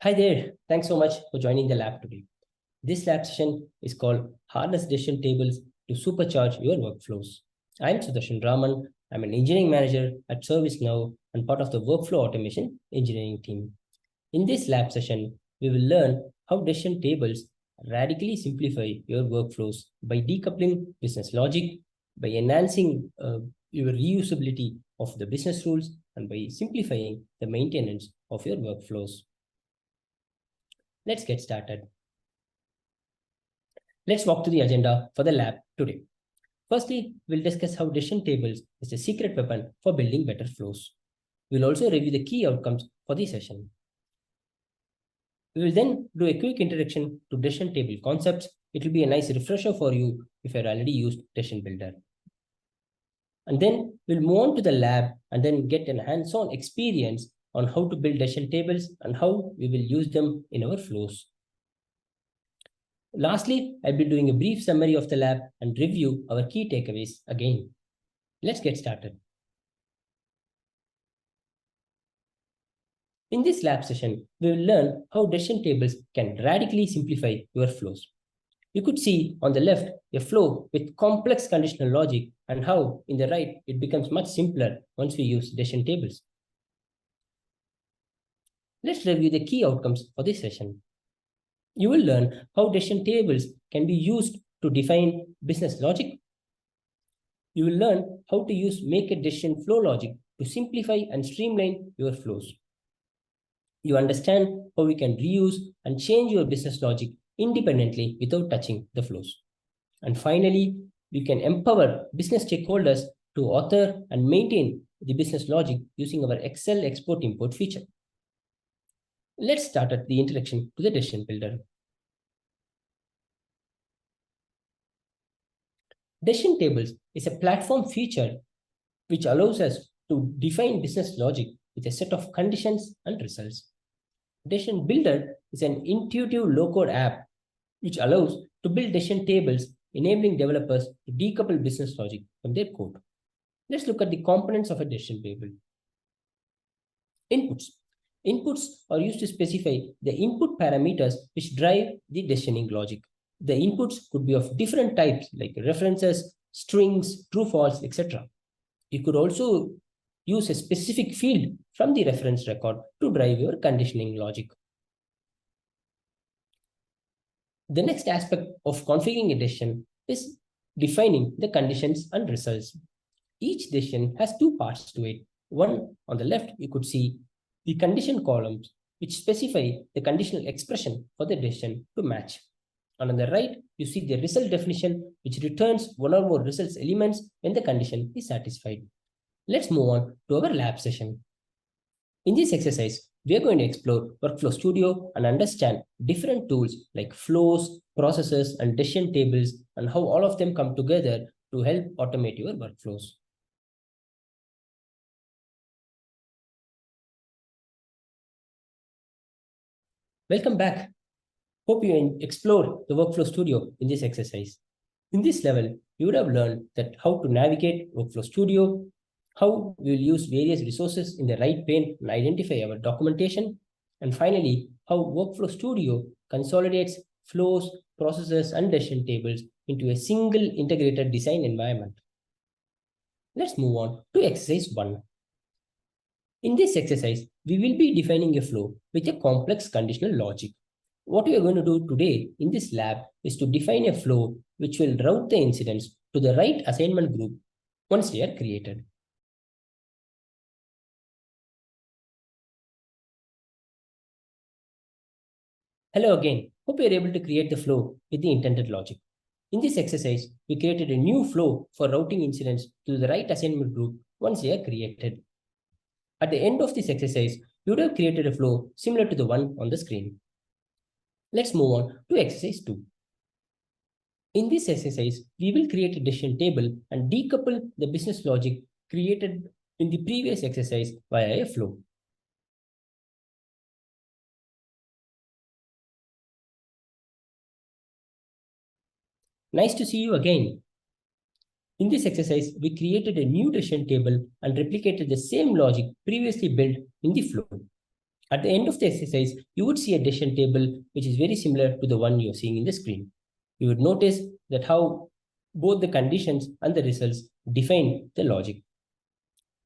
Hi there. Thanks so much for joining the lab today. This lab session is called Harness Decision Tables to Supercharge Your Workflows. I'm Sudarshan Raman. I'm an engineering manager at ServiceNow and part of the workflow automation engineering team. In this lab session, we will learn how decision tables radically simplify your workflows by decoupling business logic, by enhancing your reusability of the business rules, and by simplifying the maintenance of your workflows. Let's get started. Let's walk through the agenda for the lab today. Firstly, we'll discuss how decision tables is a secret weapon for building better flows. We'll also review the key outcomes for the session. We will then do a quick introduction to decision table concepts. It will be a nice refresher for you if you've already used Decision Builder. And then we'll move on to the lab and then get a hands-on experience on how to build decision tables and how we will use them in our flows. Lastly, I'll be doing a brief summary of the lab and review our key takeaways again. Let's get started. In this lab session, we will learn how decision tables can radically simplify your flows. You could see on the left a flow with complex conditional logic and how in the right it becomes much simpler once we use decision tables. Let's review the key outcomes for this session. You will learn how decision tables can be used to define business logic. You will learn how to use make a decision flow logic to simplify and streamline your flows. You understand how we can reuse and change your business logic independently without touching the flows. And finally, we can empower business stakeholders to author and maintain the business logic using our Excel export import feature. Let's start at the introduction to the decision builder. Decision tables is a platform feature which allows us to define business logic with a set of conditions and results. Decision Builder is an intuitive low-code app which allows to build decision tables, enabling developers to decouple business logic from their code. Let's look at the components of a decision table. Inputs. Inputs are used to specify the input parameters which drive the decisioning logic. The inputs could be of different types like references, strings, true, false, etc. You could also use a specific field from the reference record to drive your conditioning logic. The next aspect of configuring a decision is defining the conditions and results. Each decision has two parts to it. One, on the left, you could see the condition columns, which specify the conditional expression for the decision to match. And on the right, you see the result definition, which returns one or more results elements when the condition is satisfied. Let's move on to our lab session. In this exercise, we are going to explore Workflow Studio and understand different tools like flows, processes, and decision tables, and how all of them come together to help automate your workflows. Welcome back. Hope you explored the Workflow Studio in this exercise. In this level, you would have learned that how to navigate Workflow Studio, how we will use various resources in the right pane and identify our documentation, and finally, how Workflow Studio consolidates flows, processes, and decision tables into a single integrated design environment. Let's move on to exercise 1. In this exercise, we will be defining a flow with a complex conditional logic. What we are going to do today in this lab is to define a flow which will route the incidents to the right assignment group once they are created. Hello again. Hope you are able to create the flow with the intended logic. In this exercise, we created a new flow for routing incidents to the right assignment group once they are created. At the end of this exercise, you would have created a flow similar to the one on the screen. Let's move on to exercise 2. In this exercise, we will create a decision table and decouple the business logic created in the previous exercise via a flow. Nice to see you again. In this exercise, we created a new decision table and replicated the same logic previously built in the flow. At the end of the exercise, you would see a decision table which is very similar to the one you're seeing in the screen. You would notice that how both the conditions and the results define the logic.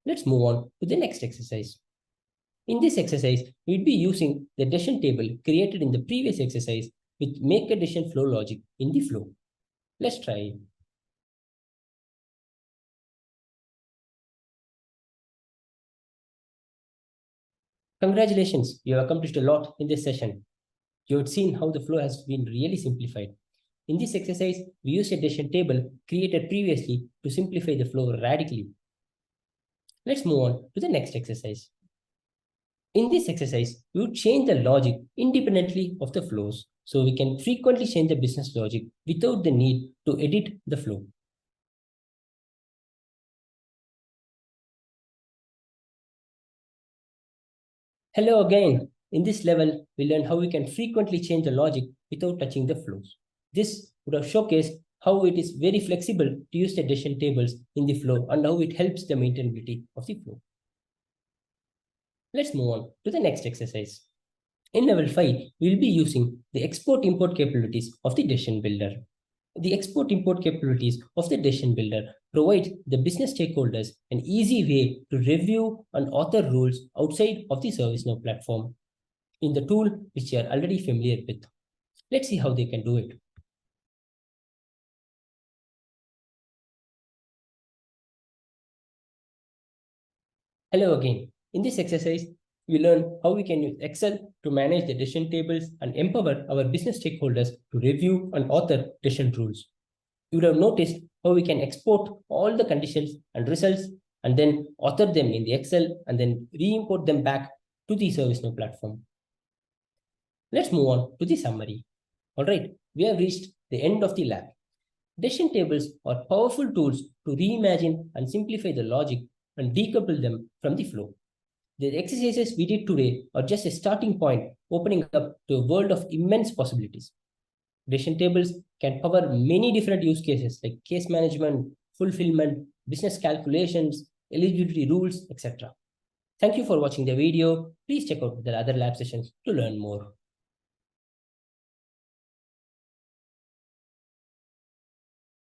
Let's move on to the next exercise. In this exercise, we'd be using the decision table created in the previous exercise with make a decision flow logic in the flow. Let's try it. Congratulations, you have accomplished a lot in this session. You have seen how the flow has been really simplified. In this exercise, we used a decision table created previously to simplify the flow radically. Let's move on to the next exercise. In this exercise, we would change the logic independently of the flows, so we can frequently change the business logic without the need to edit the flow. Hello again. In this level, we learned how we can frequently change the logic without touching the flows. This would have showcased how it is very flexible to use the decision tables in the flow and how it helps the maintainability of the flow. Let's move on to the next exercise. In level 5, we will be using the export-import capabilities of the decision builder. The export-import capabilities of the decision builder provide the business stakeholders an easy way to review and author rules outside of the ServiceNow platform in the tool which they are already familiar with. Let's see how they can do it. Hello again. In this exercise, we learn how we can use Excel to manage the decision tables and empower our business stakeholders to review and author decision rules. You would have noticed how we can export all the conditions and results and then author them in the Excel and then re-import them back to the ServiceNow platform. Let's move on to the summary. All right, we have reached the end of the lab. Decision tables are powerful tools to reimagine and simplify the logic and decouple them from the flow. The exercises we did today are just a starting point, opening up to a world of immense possibilities. Decision tables can cover many different use cases like case management, fulfillment, business calculations, eligibility rules, etc. Thank you for watching the video. Please check out the other lab sessions to learn more.